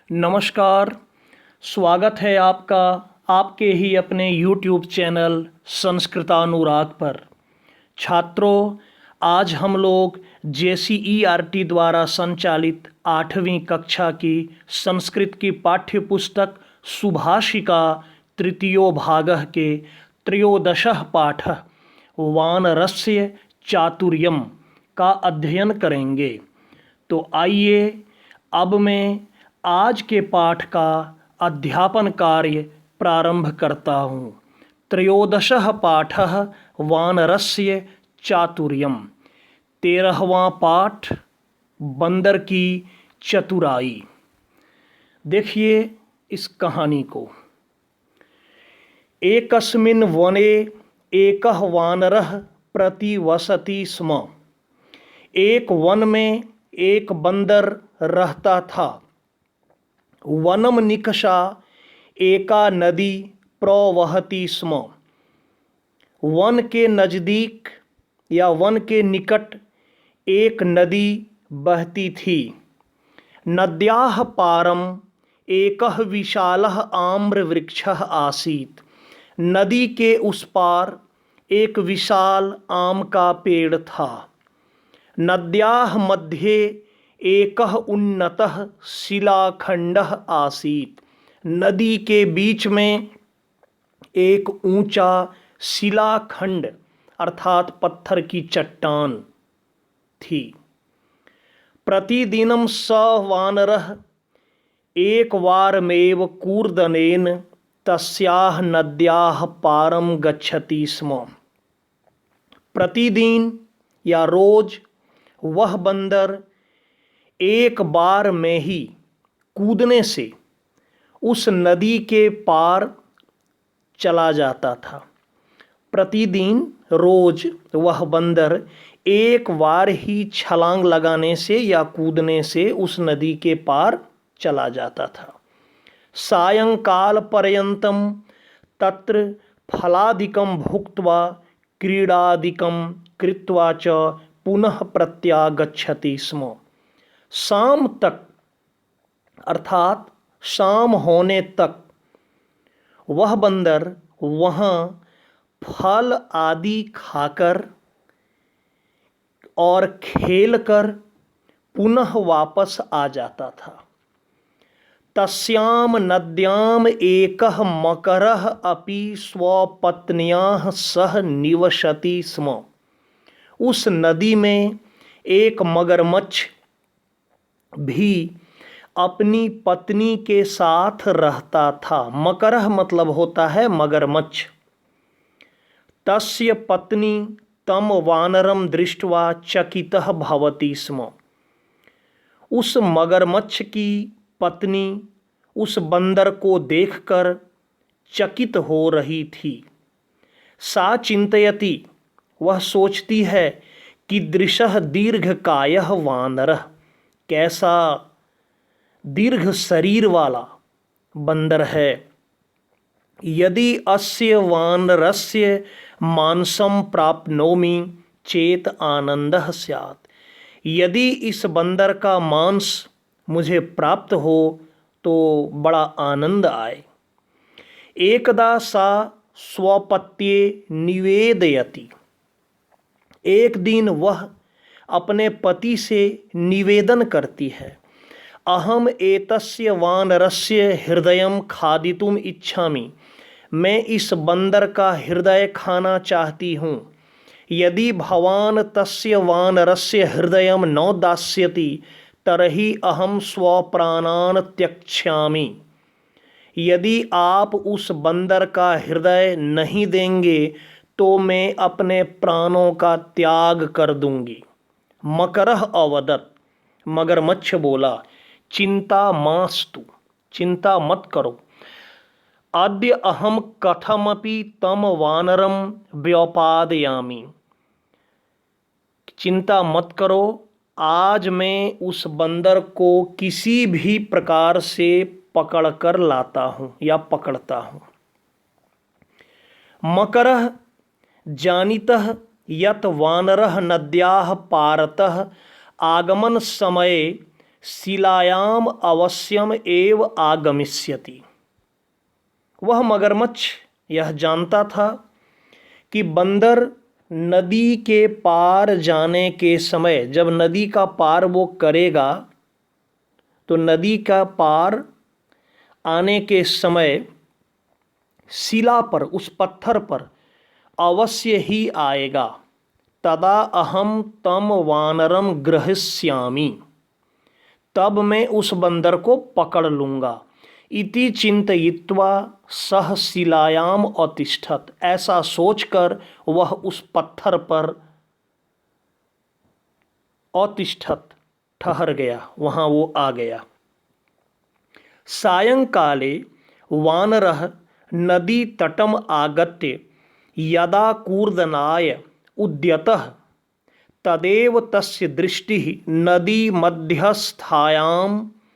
नमस्कार। स्वागत है आपका आपके ही अपने YouTube चैनल संस्कृतानुराग पर। छात्रों, आज हम लोग JCERT द्वारा संचालित 8वीं कक्षा की संस्कृत की पाठ्य पुस्तक सुभाषिका तृतीयो भागः के त्रयोदशः पाठः वानरस्य चातुर्यम का अध्ययन करेंगे। तो आइए अब मैं आज के पाठ का अध्यापन कार्य प्रारंभ करता हूँ। त्रयोदशः पाठः वानरस्य चातुर्यम। 13वां पाठ बंदर की चतुराई। देखिए इस कहानी को। एकस्मिन् वने एकः वानरः प्रतिवसति स्म। एक वन में एक बंदर रहता था। वनम निकषा एका नदी प्रवहति स्म। वन के नज़दीक या वन के निकट एक नदी बहती थी। नद्याः पारम एकः विशालः आम्रवृक्षः आसीत्। नदी के उस पार एक विशाल आम का पेड़ था। नद्याः मध्ये एकः उन्नतः शिलाखंडः आसीत्। नदी के बीच में एक ऊंचा शिलाखंड अर्थात पत्थर की चट्टान थी। प्रतिदिनं स वानरः एकवारमेव कूर्दनेन तस्याः नद्याः पारं गच्छति स्म। प्रतिदिन या रोज वह बंदर एक बार में ही कूदने से उस नदी के पार चला जाता था। प्रतिदिन रोज वह बंदर एक बार ही छलांग लगाने से या कूदने से उस नदी के पार चला जाता था। सायंकाल पर्यंतम तत्र फलादिकं भुक्त्वा क्रीडादिकं कृत्वा च पुनः प्रत्यागच्छति स्म। शाम तक अर्थात शाम होने तक वह बंदर वहाँ फल आदि खाकर और खेलकर पुनः वापस आ जाता था। तस्याम नद्याम एकः मकरः अपि स्वपत्न्याः सह निवसति स्म। उस नदी में एक मगरमच्छ भी अपनी पत्नी के साथ रहता था। मकरः मतलब होता है मगरमच्छ। तस्य पत्नी तम वानरम दृष्ट्वा चकितः भवति स्म। उस मगरमच्छ की पत्नी उस बंदर को देखकर चकित हो रही थी। सा चिंतयति, वह सोचती है कि दृशः दीर्घकायः वानरः, कैसा दीर्घ शरीर वाला बंदर है। यदि अस्य वानरस्य मांसम प्राप्नोमि चेत आनंदः स्यात्। यदि इस बंदर का मांस मुझे प्राप्त हो तो बड़ा आनंद आए। एकदा सा स्वपत्ये निवेदयति। एक दिन वह अपने पति से निवेदन करती है। अहम एतस्य वानरस्य हृदयं खादितुम इच्छामि। मैं इस बंदर का हृदय खाना चाहती हूँ। यदि भवान तस्य वानरस्य हृदयं न दास्यति तर्हि अहम स्वप्राणान् त्यक्ष्यामि। यदि आप उस बंदर का हृदय नहीं देंगे तो मैं अपने प्राणों का त्याग कर दूंगी। मकरः अवदत्, मगरमच्छ बोला, चिंता मास्तु, चिंता मत करो। अद्य अहम कथमपि तम वानरम व्योपादयामि। चिंता मत करो, आज मैं उस बंदर को किसी भी प्रकार से पकड़ कर लाता हूँ या पकड़ता हूँ। मकरः जानीतः यत वानरः नद्याः पारतः आगमन समये शिलायाम अवश्यम एव आगमिष्यति। वह मगरमच्छ यह जानता था कि बंदर नदी के पार जाने के समय, जब नदी का पार वो करेगा, तो नदी का पार आने के समय शिला पर, उस पत्थर पर अवश्य ही आएगा। तदा अहम तम वानरम ग्रहिष्यामि, तब मैं उस बंदर को पकड़ लूँगा। इति चिंतयित्वा सह शिलायाम अतिष्ठत, ऐसा सोचकर वह उस पत्थर पर अतिष्ठत, ठहर गया, वहाँ वो आ गया। सायंकाले वानरः नदी तटम आगत्य यदा कूर्दनाय उद्यतः तदेव तस्य दृष्टिः नदी मध्यस्थायां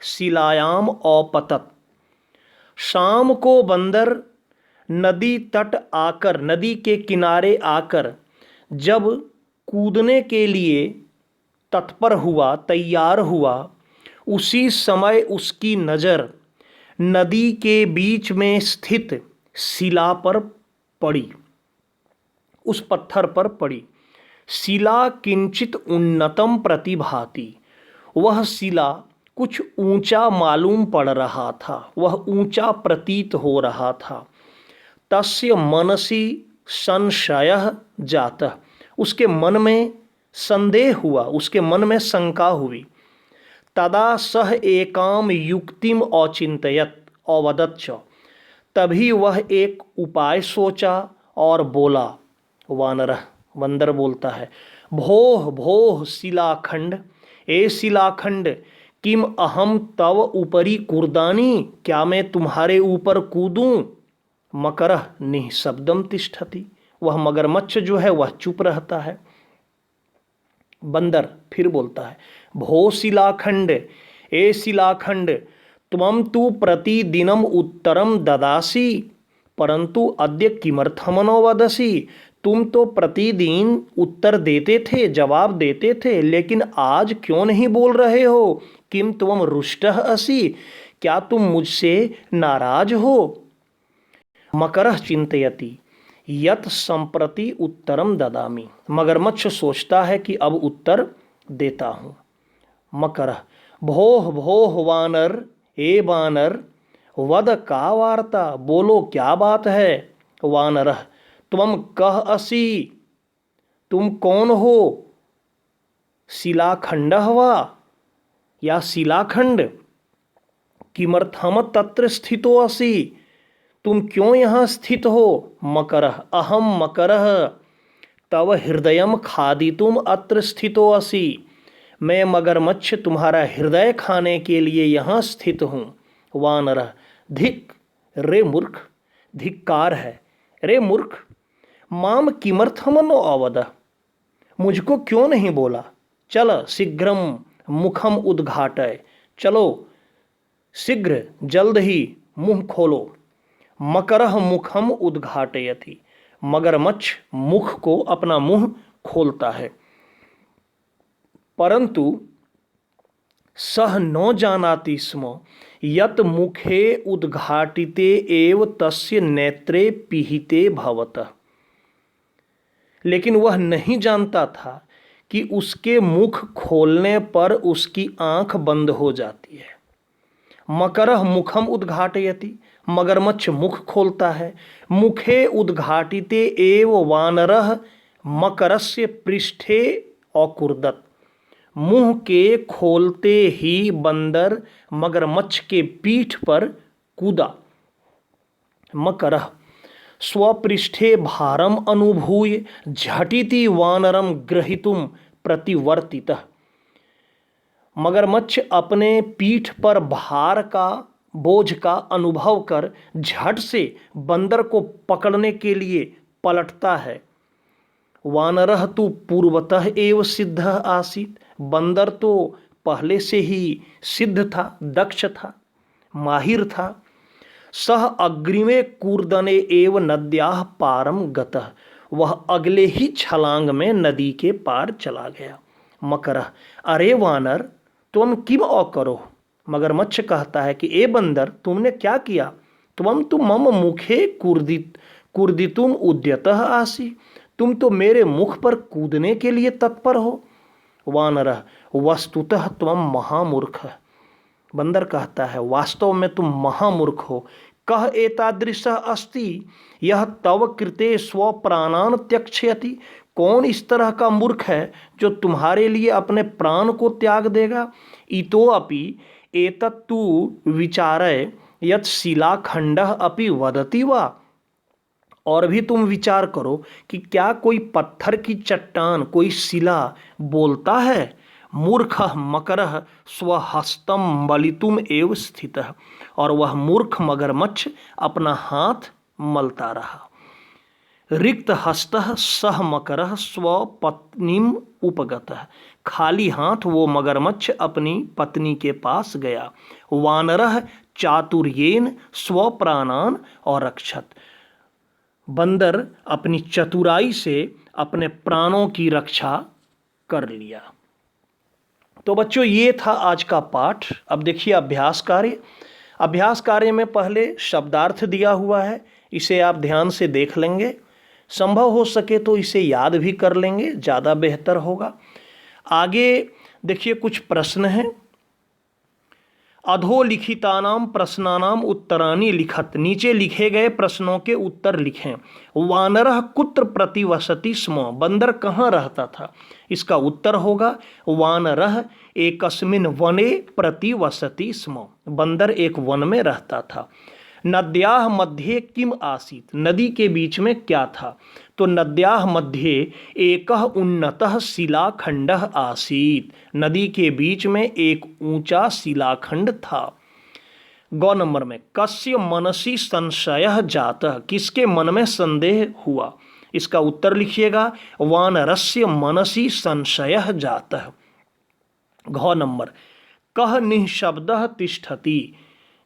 शिलायाम औपतत। शाम को बंदर नदी तट आकर, नदी के किनारे आकर जब कूदने के लिए तत्पर हुआ, तैयार हुआ, उसी समय उसकी नज़र नदी के बीच में स्थित शिला पर पड़ी, उस पत्थर पर पड़ी। शिला किंचित उन्नतम प्रतिभाति, वह शिला कुछ ऊंचा मालूम पड़ रहा था, वह ऊंचा प्रतीत हो रहा था। तस्य मनसि संशयः जातः, उसके मन में संदेह हुआ, उसके मन में शंका हुई। तदा सह एकाम युक्तिम औचिंतयत अवदत् च, तभी वह एक उपाय सोचा और बोला। वानरः, बंदर बोलता है, भोः भोः शिलाखंड, ए शिलाखंड, किम अहम तव ऊपरी कूर्दानी, क्या मैं तुम्हारे ऊपर कूदूं। मकरः निःशब्दम तिष्ठति, वह मगरमच्छ जो है वह चुप रहता है। बंदर फिर बोलता है, भो शिलाखंड, ए शिलाखंड, त्वं तु प्रतिदिनम उत्तरम ददासी, परंतु अद्य किमर्थम न वदसि। तुम तो प्रतिदिन उत्तर देते थे, जवाब देते थे, लेकिन आज क्यों नहीं बोल रहे हो। किम त्वं रुष्टः असि, क्या तुम मुझसे नाराज हो। मकरः चिंतयति यत संप्रति उत्तरम ददामि, मगरमच्छ सोचता है कि अब उत्तर देता हूँ। मकरः भोः भोः वानर, ए वानर, वद का वार्ता, बोलो क्या बात है। वानरः त्वं कः असि, तुम कौन हो। शिलाखंडः वा, या शिलाखंड। किमर्थम तत्र स्थितो असि, तुम क्यों यहाँ स्थित हो। मकरः अहम मकरः तव हृदयम खादितुम अत्र स्थितो असि, मैं मगरमच्छ तुम्हारा हृदय खाने के लिए यहाँ स्थित हूँ। वानरः धिक्, रे मूर्ख, धिक्कार है, रे मूर्ख। माम किमर्थम नो अवद, मुझको क्यों नहीं बोला। चल शीघ्रम मुखम उद्घाटय, चलो शीघ्र, जल्द ही मुंह खोलो। मकरः मुखम उद्घाटयति, मगरमच्छ मुख को, अपना मुंह खोलता है। परंतु सह न जानाति स्म यत मुखे उद्घाटिते एव तस्य नेत्रे पिहिते भवतः, लेकिन वह नहीं जानता था कि उसके मुख खोलने पर उसकी आंख बंद हो जाती है। मकरः मुखम उद्घाटयति, मगरमच्छ मुख खोलता है। मुखे उद्घाटिते एव वानरः मकरस्य पृष्ठे अकुर्दत, मुंह के खोलते ही बंदर मगरमच्छ के पीठ पर कूदा। मकरः स्वपृष्ठे भारम अनुभूय झटिति वानरम ग्रहीतुम प्रतिवर्तितः, मगरमच्छ अपने पीठ पर भार का, बोझ का अनुभव कर झट से बंदर को पकड़ने के लिए पलटता है। वानरः तु पूर्वतः एव सिद्धः आसीत्, बंदर तो पहले से ही सिद्ध था, दक्ष था, माहिर था। सह अग्रिमे कूर्दने एव नद्याः पारम गतः, वह अगले ही छलांग में नदी के पार चला गया। मकरः अरे वानर, त्वम किम अकरो। मगरमच्छ कहता है कि ए बंदर, तुमने क्या किया। त्वम तो मम मुखे कुर्दितुम उद्यतः आसी, तुम तो मेरे मुख पर कूदने के लिए तत्पर हो। वानरः वस्तुतः त्वम महामूर्ख। बंदर कहता है वास्तव में तुम महामूर्ख हो। कह एतादृशः अस्ति यह तव कृते स्वप्राणान त्यक्ष्यति। कौन इस तरह का मूर्ख है जो तुम्हारे लिए अपने प्राण को त्याग देगा। इतोऽपि एतत्तु विचारय यत् शिलाखंडः अपि वदति वा। और भी तुम विचार करो कि क्या कोई पत्थर की चट्टान, कोई शिला बोलता है। मूर्खः मकरः स्वहस्तम बलितुम एव स्थितः। और वह मूर्ख मगरमच्छ अपना हाथ मलता रहा। रिक्त हस्तः सह मकरः स्वपत्नीम उपगतः। खाली हाथ वो मगरमच्छ अपनी पत्नी के पास गया। वानरः चातुर्येन स्वप्राणान और रक्षत। बंदर अपनी चतुराई से अपने प्राणों की रक्षा कर लिया। तो बच्चों, ये था आज का पाठ। अब देखिए अभ्यास कार्य। अभ्यास कार्य में पहले शब्दार्थ दिया हुआ है, इसे आप ध्यान से देख लेंगे। संभव हो सके तो इसे याद भी कर लेंगे, ज़्यादा बेहतर होगा। आगे देखिए कुछ प्रश्न हैं। अधोलिखितानाम प्रश्नानाम उत्तराणि लिखत। नीचे लिखे गए प्रश्नों के उत्तर लिखें। वानरः कुत्र प्रतिवसति स्म। बंदर कहाँ रहता था। इसका उत्तर होगा वानरः एकस्मिन् वने प्रतिवसति स्म। बंदर एक वन में रहता था। नद्याः मध्ये किम आसीत। नदी के बीच में क्या था। तो नद्याः मध्ये एकः उन्नतः शिलाखंडः आसीत। नदी के बीच में एक ऊंचा शिलाखंड था। गौ नंबर में कस्य मनसि संशयः जातः। किसके मन में संदेह हुआ। इसका उत्तर लिखिएगा वानरस्य मनसि संशयः जातः। घ नंबर कह निःशब्दः तिष्ठति।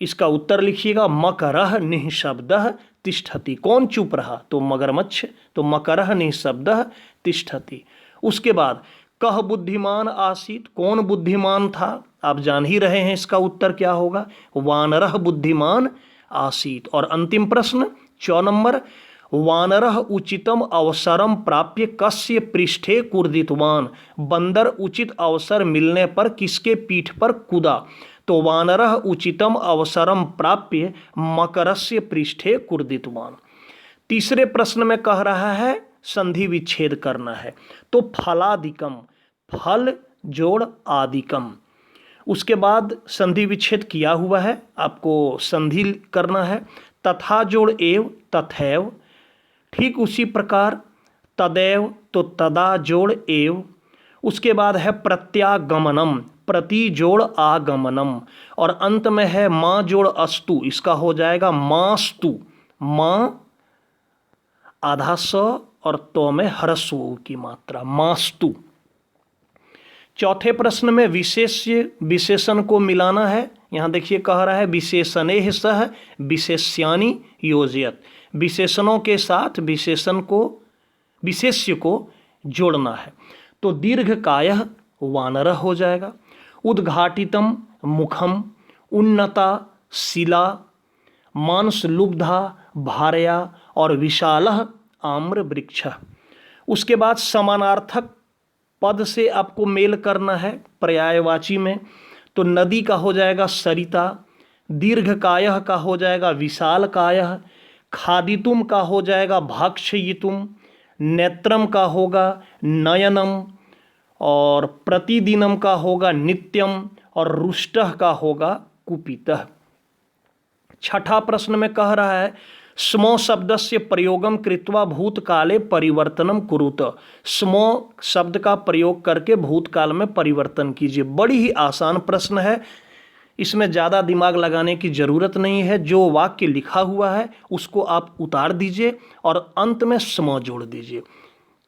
इसका उत्तर लिखिएगा मकरः निःशब्दः तिष्ठति। कौन चुप रहा। तो मगरमच्छ। तो मकरः निःशब्दः तिष्ठति। उसके बाद कह बुद्धिमान आसीत। कौन बुद्धिमान था। आप जान ही रहे हैं इसका उत्तर क्या होगा। वानरः बुद्धिमान आसीत। और अंतिम प्रश्न 4 नंबर वानरः उचितम अवसरम प्राप्य कस्य पृष्ठे कूर्दितवान। बंदर उचित अवसर मिलने पर किसके पीठ पर कूदा। तो वानरः उचितम अवसरम प्राप्य मकरस्य पृष्ठे कूर्दितवान। तीसरे प्रश्न में कह रहा है संधि विच्छेद करना है। तो फलादिकम, फल जोड़ आदिकम। उसके बाद संधि विच्छेद किया हुआ है, आपको संधि करना है। तथा जोड़ एव तथैव। ठीक उसी प्रकार तदैव, तो तदा जोड़ एव। उसके बाद है प्रत्यागमनम, प्रति जोड़ आगमनम। और अंत में है माँ जोड़ अस्तु। इसका हो जाएगा मास्तु। माँ आधा स और तो में ह्रस्व की मात्रा मास्तु। चौथे प्रश्न में विशेष्य विशेषण को मिलाना है। यहाँ देखिए कह रहा है विशेषणेह सह विशेष्यानि योजयत। विशेषणों के साथ विशेष्य को जोड़ना है। तो दीर्घकायः वानरः हो जाएगा। उद्घाटितम मुखम, उन्नता शिला, मांसलुब्धा भारया और विशालः आम्र वृक्ष। उसके बाद समानार्थक पद से आपको मेल करना है पर्यायवाची में। तो नदी का हो जाएगा सरिता, दीर्घकायः का हो जाएगा विशालकायः, खादितुम का हो जाएगा भक्षयितुम, नेत्रम का होगा नयनम, और प्रतिदिनम का होगा नित्यम, और रुष्टः का होगा कुपितः। छठा प्रश्न में कह रहा है स्मो शब्दस्य प्रयोगम कृत्वा भूतकाले परिवर्तनम कुरुत। स्मो शब्द का प्रयोग करके भूतकाल में परिवर्तन कीजिए। बड़ी ही आसान प्रश्न है, इसमें ज़्यादा दिमाग लगाने की ज़रूरत नहीं है। जो वाक्य लिखा हुआ है उसको आप उतार दीजिए और अंत में स्म जोड़ दीजिए।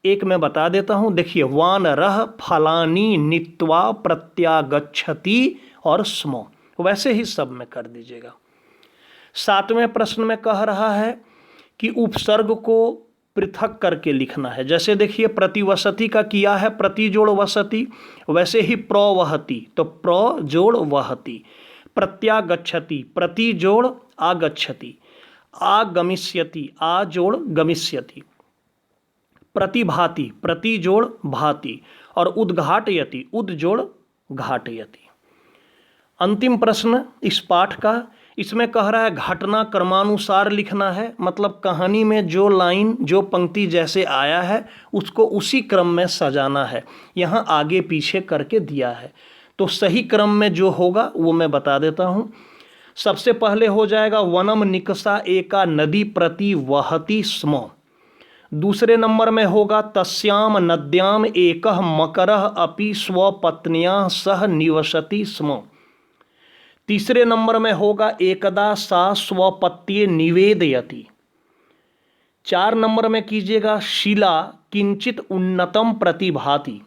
एक मैं बता देता हूँ, देखिए वानरः फलानी नीत्वा प्रत्यागच्छति और स्म, वैसे ही सब में कर दीजिएगा। सातवें प्रश्न में कह रहा है कि उपसर्ग को पृथक करके लिखना है। जैसे देखिए प्रतिवसति का किया है प्रति जोड़ वसति, वैसे ही प्रवहति तो प्र जोड़ वहति, प्रत्यागच्छति प्रति जोड़ आगच्छति, आगमिष्यति आ जोड़ गमिष्यति, प्रतिभाति प्रति जोड़ भाति और उद्घाटयति उद जोड़ घाटयति। अंतिम प्रश्न इस पाठ का, इसमें कह रहा है घटना क्रमानुसार लिखना है, मतलब कहानी में जो लाइन जो पंक्ति जैसे आया है उसको उसी क्रम में सजाना है। यहाँ आगे पीछे करके दिया है, तो सही क्रम में जो होगा वो मैं बता देता हूँ। सबसे पहले हो जाएगा वनम निकषा एका नदी प्रति वहति स्म। दूसरे नंबर में होगा तस्याम नद्याम एकः मकरः अपि स्वपत्न्या सह निवसति स्म। तीसरे नंबर में होगा एकदा सा स्वपत्ये निवेदयति। 4 नंबर में कीजिएगा शिला किंचित उन्नतम प्रतिभाति।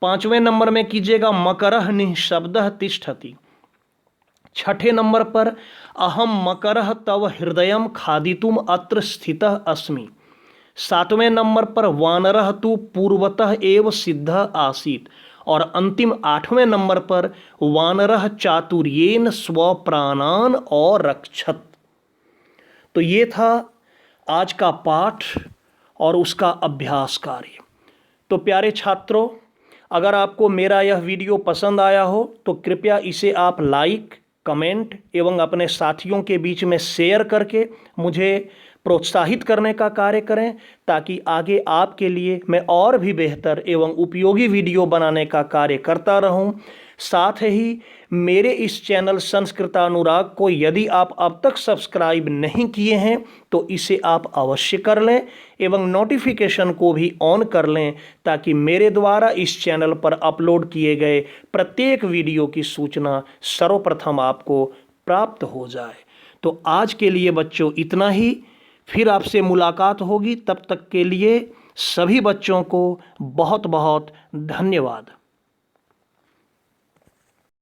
5वें नंबर में कीजिएगा मकरः निःशब्दः तिष्ठति। 6ठे नंबर पर अहम मकरः तव हृदयं खादितुम अत्र स्थितः अस्मि। 7वें नंबर पर वानरः तु पूर्वतः एव सिद्धः आसीत्। और अंतिम 8वें नंबर पर वानरः चातुर्येन स्वप्राणान और रक्षत। तो ये था आज का पाठ और उसका अभ्यास कार्य। तो प्यारे छात्रों, अगर आपको मेरा यह वीडियो पसंद आया हो तो कृपया इसे आप लाइक, कमेंट एवं अपने साथियों के बीच में शेयर करके मुझे प्रोत्साहित करने का कार्य करें, ताकि आगे आपके लिए मैं और भी बेहतर एवं उपयोगी वीडियो बनाने का कार्य करता रहूं। साथ ही मेरे इस चैनल संस्कृतानुराग को यदि आप अब तक सब्सक्राइब नहीं किए हैं तो इसे आप अवश्य कर लें एवं नोटिफिकेशन को भी ऑन कर लें, ताकि मेरे द्वारा इस चैनल पर अपलोड किए गए प्रत्येक वीडियो की सूचना सर्वप्रथम आपको प्राप्त हो जाए। तो आज के लिए बच्चों इतना ही, फिर आपसे मुलाकात होगी। तब तक के लिए सभी बच्चों को बहुत बहुत धन्यवाद।